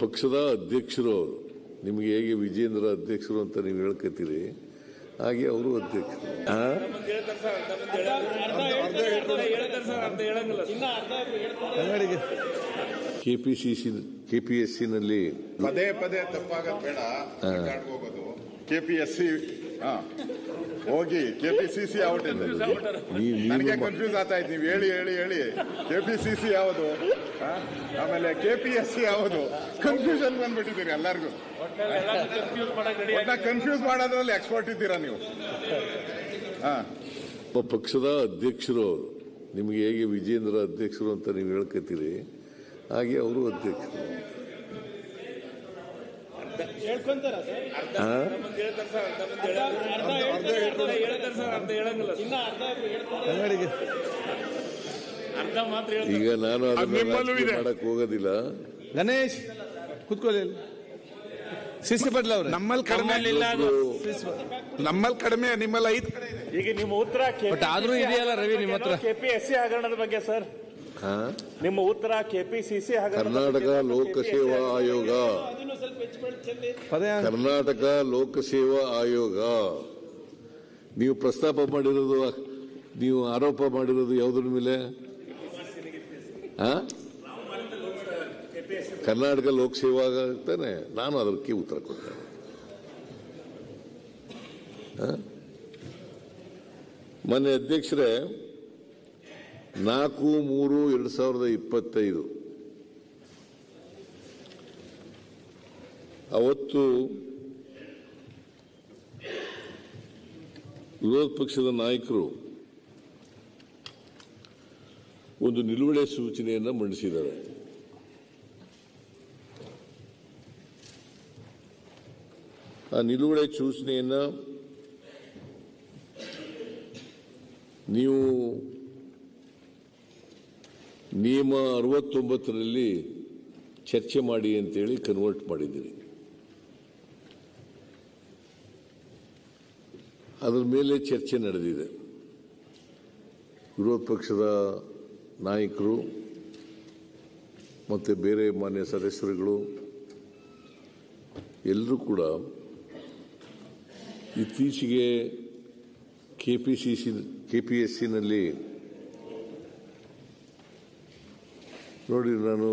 ಪಕ್ಷದ ಅಧ್ಯಕ್ಷರು ಅವರು. ನಿಮಗೆ ಹೇಗೆ ವಿಜೇಂದ್ರ ಅಧ್ಯಕ್ಷರು ಅಂತ ನೀವು ಹೇಳ್ಕತ್ತೀರಿ, ಹಾಗೆ ಅವರು ಅಧ್ಯಕ್ಷರು. ಕೆಪಿಎಸ್ಸಿನಲ್ಲಿ ಪದೇ ಪದೇ ತಪ್ಪಾಗದ್ ಬೇಡ. ಹೋಗೋದು ಕೆಪಿಎಸ್ಸಿ ಹೋಗಿ ಕೆಪಿಸಿಸಿ ಔಟ್ ನನಗೆ ಕನ್ಫ್ಯೂಸ್ ಆಗ್ತಾ ಇತ್ತು. ನೀವು ಹೇಳಿ ಹೇಳಿ ಹೇಳಿ ಕೆಪಿಸಿಸಿ ಯಾವುದು, ಆಮೇಲೆ ಕೆಪಿಎಸ್ಸಿ ಯಾವುದು, ಕನ್ಫ್ಯೂಷನ್ ಬಂದ್ಬಿಟ್ಟಿದ್ದೀರಿ ಎಲ್ಲರಿಗೂ. ಕನ್ಫ್ಯೂಸ್ ಮಾಡೋದ್ರಲ್ಲಿ ಎಕ್ಸ್ಪರ್ಟ್ ಇದ್ದೀರಾ ನೀವು. ಪಕ್ಷದ ಅಧ್ಯಕ್ಷರು ಅವರು. ನಿಮಗೆ ಹೇಗೆ ವಿಜೇಂದ್ರ ಅಧ್ಯಕ್ಷರು ಅಂತ ನೀವು ಹೇಳ್ಕತ್ತೀರಿ, ಹಾಗೆ ಅವರು ಅಧ್ಯಕ್ಷರು. ಈಗ ನಾನು ಅದನ್ನ ಮಾಡಕ್ ಹೋಗೋದಿಲ್ಲ. ಗಣೇಶ್ ಕೂತ್ಕೊಳ್ಳಿ. ಸಿಸಿ ಪಟ್ಲ ಅವರು ನಮ್ಮಲ್ಲಿ ಕಡಿಮೆ, ನಿಮ್ಮಲ್ಲಿ 5 ಕಡೆ. ಈಗ ನಿಮ್ಮ ಉತ್ತರ ಆದ್ರೂ ಇದೆಯಲ್ಲ ರವಿ, ನಿಮ್ಮ ಹತ್ರ ಕೆಪಿಎಸ್ಸಿ ಹಗರಣದ ಬಗ್ಗೆ ಸರ್, ನಿಮ್ಮ ಉತ್ತರ ಕೆಪಿಸಿಸಿ ಕರ್ನಾಟಕ ಲೋಕಸೇವಾ ಆಯೋಗ, ಕರ್ನಾಟಕ ಲೋಕಸೇವಾ ಆಯೋಗ ನೀವು ಪ್ರಸ್ತಾಪ ಮಾಡಿರೋದು, ನೀವು ಆರೋಪ ಮಾಡಿರೋದು ಯಾವುದ್ರ ಮೇಲೆ? ಕರ್ನಾಟಕ ಲೋಕಸೇವಾ ತಾನೆ. ನಾನು ಅದಕ್ಕೆ ಉತ್ತರ ಕೊಡ್ತೇನೆ. ಮೊನ್ನೆ ಅಧ್ಯಕ್ಷರೇ 4/3/2025 ಅವತ್ತು ವಿರೋಧ ಪಕ್ಷದ ನಾಯಕರು ಒಂದು ನಿಲುವಳಿ ಸೂಚನೆಯನ್ನು ಮಂಡಿಸಿದ್ದಾರೆ. ಆ ನಿಲುವಳಿ ಸೂಚನೆಯನ್ನು ನೀವು ನಿಯಮ 69ರಲ್ಲಿ ಚರ್ಚೆ ಮಾಡಿ ಅಂತೇಳಿ ಕನ್ವರ್ಟ್ ಮಾಡಿದ್ದೀರಿ. ಅದರ ಮೇಲೆ ಚರ್ಚೆ ನಡೆದಿದೆ. ವಿರೋಧ ಪಕ್ಷದ ನಾಯಕರು ಮತ್ತು ಬೇರೆ ಮಾನ್ಯ ಸದಸ್ಯರುಗಳು ಎಲ್ಲರೂ ಕೂಡ ಇತ್ತೀಚೆಗೆ ಕೆಪಿಎಸ್ಸಿನಲ್ಲಿ ನೋಡಿ, ನಾನು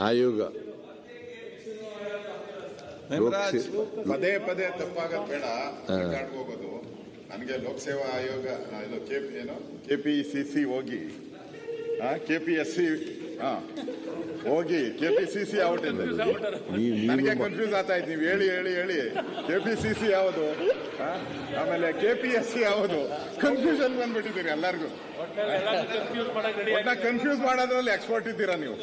ಆಯೋಗ ಪದೇ ಪದೇ ತಪ್ಪಾಗದ್ ಬೇಡ. ಹೋಗೋದು ನನಗೆ ಲೋಕಸೇವಾ ಆಯೋಗ ಕೆಪಿಸಿಸಿ ಹೋಗಿ ಕೆಪಿಎಸ್ಸಿ ಹೋಗಿ ಕೆಪಿಸಿಸಿ ಔಟ್ ನನಗೆ ಕನ್ಫ್ಯೂಸ್ ಆಗ್ತಾ ಇತ್ತು. ನೀವು ಹೇಳಿ ಹೇಳಿ ಹೇಳಿ ಕೆಪಿಸಿಸಿ ಯಾವುದು, ಆಮೇಲೆ ಕೆಪಿಎಸ್ಸಿ ಯಾವುದು, ಕನ್ಫ್ಯೂಷನ್ ಬಂದ್ಬಿಟ್ಟಿದ್ದೀರಿ ಎಲ್ಲರಿಗೂ. ಕನ್ಫ್ಯೂಸ್ ಮಾಡೋದ್ರಲ್ಲಿ ಎಕ್ಸ್ಪರ್ಟ್ ಇದ್ದೀರಾ ನೀವು.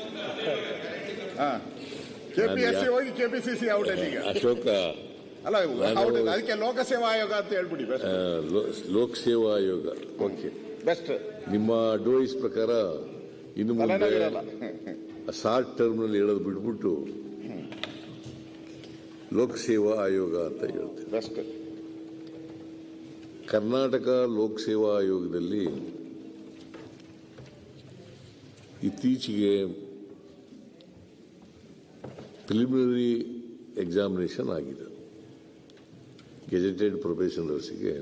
ಕೆಪಿಎಸ್ಸಿ ಹೋಗಿ ಕೆಪಿಸಿಸಿ ಔಟ್ ಈಗ. ಅಶೋಕ ಅಲ್ಲ, ಅದಕ್ಕೆ ಲೋಕಸೇವಾ ಆಯೋಗ ಅಂತ ಹೇಳ್ಬಿಡಿ. ಲೋಕಸೇವಾ ಆಯೋಗ ಓಕೆ, ಬೆಸ್ಟ್. ನಿಮ್ಮ ಅಡ್ವೈಸ್ ಪ್ರಕಾರ ಇನ್ನು ಮುಂದೆ ಶಾರ್ಟ್ ಟರ್ಮ್ನಲ್ಲಿ ಹೇಳೋದು ಬಿಟ್ಬಿಟ್ಟು ಲೋಕಸೇವಾ ಆಯೋಗ ಅಂತ ಹೇಳ್ತೀವಿ. ಬೆಸ್ಟ್. ಕರ್ನಾಟಕ ಲೋಕಸೇವಾ ಆಯೋಗದಲ್ಲಿ ಇತ್ತೀಚೆಗೆ ಪ್ರಿಲಿಮಿನರಿ ಎಕ್ಸಾಮಿನೇಷನ್ ಆಗಿದೆ. ಗೆಜೆಟೆಡ್ ಪ್ರೊಬೇಷನರ್ಸ್ಗೆ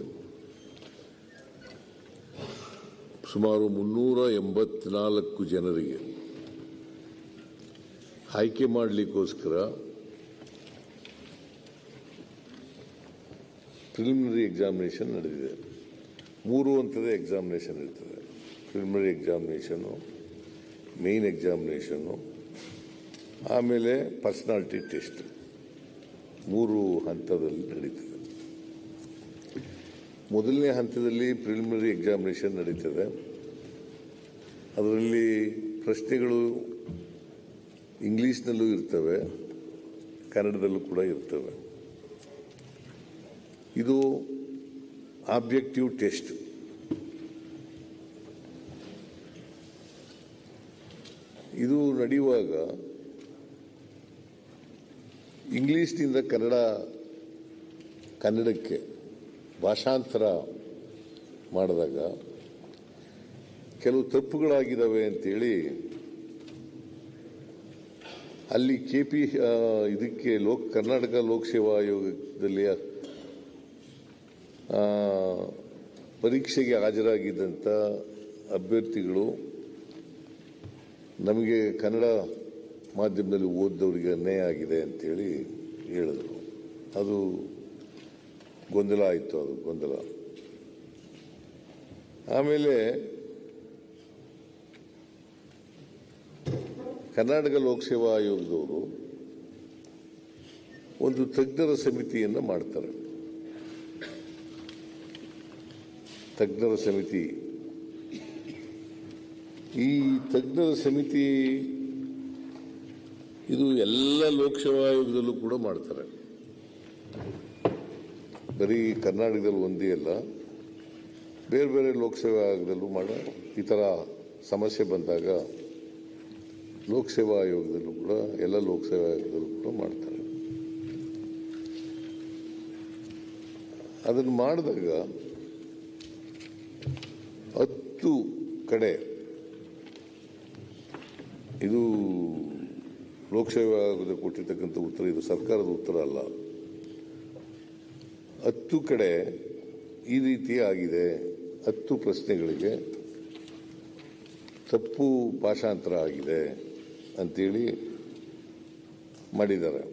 ಸುಮಾರು 384 ಜನರಿಗೆ ಆಯ್ಕೆ ಮಾಡಲಿಕ್ಕೋಸ್ಕರ ಪ್ರಿಲಿಮಿನರಿ ಎಕ್ಸಾಮಿನೇಷನ್ ನಡೆದಿದೆ. 3 ಹಂತದ ಎಕ್ಸಾಮಿನೇಷನ್ ಇರ್ತದೆ. ಪ್ರಿಲಿಮಿನರಿ ಎಕ್ಸಾಮಿನೇಷನ್ನು, ಮೇನ್ ಎಕ್ಸಾಮಿನೇಷನ್ನು, ಆಮೇಲೆ ಪರ್ಸನಾಲಿಟಿ ಟೆಸ್ಟ್ 3 ಹಂತದಲ್ಲಿ ನಡೀತದೆ. ಮೊದಲನೇ ಹಂತದಲ್ಲಿ ಪ್ರಿಲಿಮಿನರಿ ಎಕ್ಸಾಮಿನೇಷನ್ ನಡೀತದೆ. ಅದರಲ್ಲಿ ಪ್ರಶ್ನೆಗಳು ಇಂಗ್ಲೀಷ್ನಲ್ಲೂ ಇರ್ತವೆ, ಕನ್ನಡದಲ್ಲೂ ಕೂಡ ಇರ್ತವೆ. ಇದು ಆಬ್ಜೆಕ್ಟಿವ್ ಟೆಸ್ಟ್. ಇದು ನಡೆಯುವಾಗ ಇಂಗ್ಲೀಷ್ನಿಂದ ಕನ್ನಡಕ್ಕೆ ಭಾಷಾಂತರ ಮಾಡಿದಾಗ ಕೆಲವು ತಪ್ಪುಗಳಾಗಿದ್ದಾವೆ ಅಂತೇಳಿ ಅಲ್ಲಿ ಇದಕ್ಕೆ ಕರ್ನಾಟಕ ಲೋಕಸೇವಾ ಆಯೋಗದಲ್ಲಿ ಪರೀಕ್ಷೆಗೆ ಹಾಜರಾಗಿದ್ದಂಥ ಅಭ್ಯರ್ಥಿಗಳು ನಮಗೆ ಕನ್ನಡ ಮಾಧ್ಯಮದಲ್ಲಿ ಓದಿದವರಿಗೆ ಅನ್ಯಾಯ ಆಗಿದೆ ಅಂತೇಳಿ ಹೇಳಿದರು. ಅದು ಗೊಂದಲ ಆಯಿತು. ಅದು ಗೊಂದಲ. ಆಮೇಲೆ ಕರ್ನಾಟಕ ಲೋಕಸೇವಾ ಆಯೋಗದವರು ಒಂದು ತಜ್ಞರ ಸಮಿತಿಯನ್ನು ಮಾಡ್ತಾರೆ. ತಜ್ಞರ ಸಮಿತಿ, ಈ ತಜ್ಞರ ಸಮಿತಿ ಇದು ಎಲ್ಲ ಲೋಕಸೇವಾ ಆಯೋಗದಲ್ಲೂ ಕೂಡ ಮಾಡ್ತಾರೆ. ಬರೀ ಕರ್ನಾಟಕದಲ್ಲಿ ಒಂದೇ ಅಲ್ಲ, ಬೇರೆ ಬೇರೆ ಲೋಕಸೇವಾ ಆಯೋಗದಲ್ಲೂ ಈ ಥರ ಸಮಸ್ಯೆ ಬಂದಾಗ ಲೋಕಸೇವಾ ಆಯೋಗದಲ್ಲೂ ಕೂಡ ಎಲ್ಲ ಲೋಕಸೇವಾ ಆಯೋಗದಲ್ಲೂ ಕೂಡ ಮಾಡ್ತಾರೆ. ಅದನ್ನು ಮಾಡಿದಾಗ 10 ಕಡೆ, ಇದು ಲೋಕಸೇವಾ ಆಯೋಗದ ಕೊಟ್ಟಿರ್ತಕ್ಕಂಥ ಉತ್ತರ, ಇದು ಸರ್ಕಾರದ ಉತ್ತರ ಅಲ್ಲ. 10 ಕಡೆ ಈ ರೀತಿ ಆಗಿದೆ. 10 ಪ್ರಶ್ನೆಗಳಿಗೆ ತಪ್ಪು ಭಾಷಾಂತರ ಆಗಿದೆ ಅಂತೇಳಿ ಮಾಡಿದ್ದಾರೆ.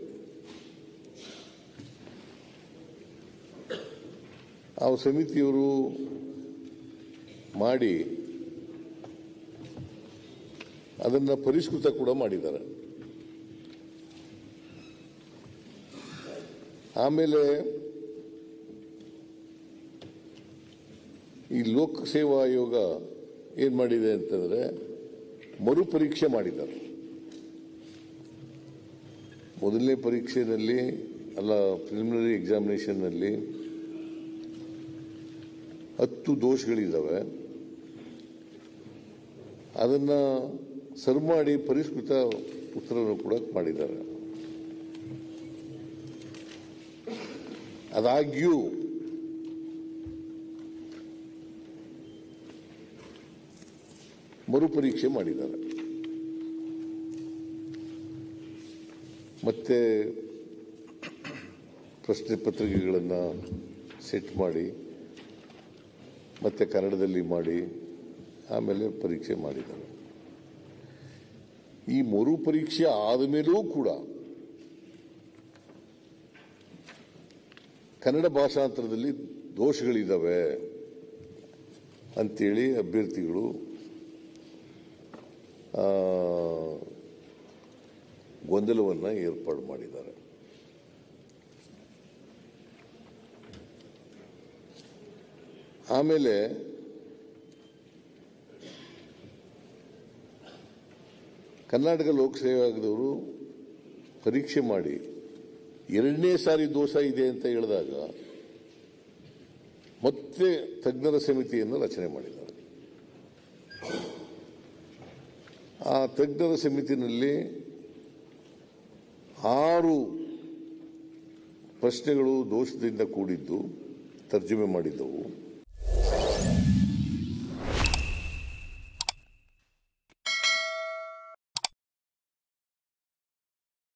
ಆ ಸಮಿತಿಯವರು ಮಾಡಿ ಅದನ್ನು ಪರಿಷ್ಕೃತ ಕೂಡ ಮಾಡಿದ್ದಾರೆ. ಆಮೇಲೆ ಈ ಲೋಕಸೇವಾ ಆಯೋಗ ಏನು ಮಾಡಿದೆ ಅಂತಂದರೆ ಮರುಪರೀಕ್ಷೆ ಮಾಡಿದ್ದಾರೆ. ಮೊದಲನೇ ಪರೀಕ್ಷೆಯಲ್ಲಿ ಅಲ್ಲ, ಪ್ರಿಲಿಮಿನರಿ ಎಕ್ಸಾಮಿನೇಷನ್ನಲ್ಲಿ 10 ದೋಷಗಳಿದ್ದಾವೆ. ಅದನ್ನು ಸರಿ ಮಾಡಿ ಪರಿಷ್ಕೃತ ಉತ್ತರವನ್ನು ಕೂಡ ಮಾಡಿದ್ದಾರೆ. ಆದಾಗ್ಯೂ ಮರುಪರೀಕ್ಷೆ ಮಾಡಿದ್ದಾರೆ. ಮತ್ತೆ ಪ್ರಶ್ನೆ ಪತ್ರಿಕೆಗಳನ್ನು ಸೆಟ್ ಮಾಡಿ ಮತ್ತೆ ಕನ್ನಡದಲ್ಲಿ ಮಾಡಿ ಆಮೇಲೆ ಪರೀಕ್ಷೆ ಮಾಡಿದ್ದಾರೆ. ಈ ಮರುಪರೀಕ್ಷೆ ಆದ ಮೇಲೂ ಕೂಡ ಕನ್ನಡ ಭಾಷಾಂತರದಲ್ಲಿ ದೋಷಗಳಿದ್ದಾವೆ ಅಂತೇಳಿ ಅಭ್ಯರ್ಥಿಗಳು ಗೊಂದಲವನ್ನು ಏರ್ಪಾಡು ಮಾಡಿದ್ದಾರೆ. ಆಮೇಲೆ ಕರ್ನಾಟಕ ಲೋಕಸೇವಾ ಆಯೋಗದವರು ಪರೀಕ್ಷೆ ಮಾಡಿ 2ನೇ ಸಾರಿ ದೋಷ ಇದೆ ಅಂತ ಹೇಳಿದಾಗ ಮತ್ತೆ ತಜ್ಞರ ಸಮಿತಿಯನ್ನು ರಚನೆ ಮಾಡಿದ್ದಾರೆ. ಆ ತಜ್ಞರ ಸಮಿತಿನಲ್ಲಿ 6 ಪ್ರಶ್ನೆಗಳು ದೋಷದಿಂದ ಕೂಡಿದ್ದು, ತರ್ಜುಮೆ ಮಾಡಿದ್ದವು.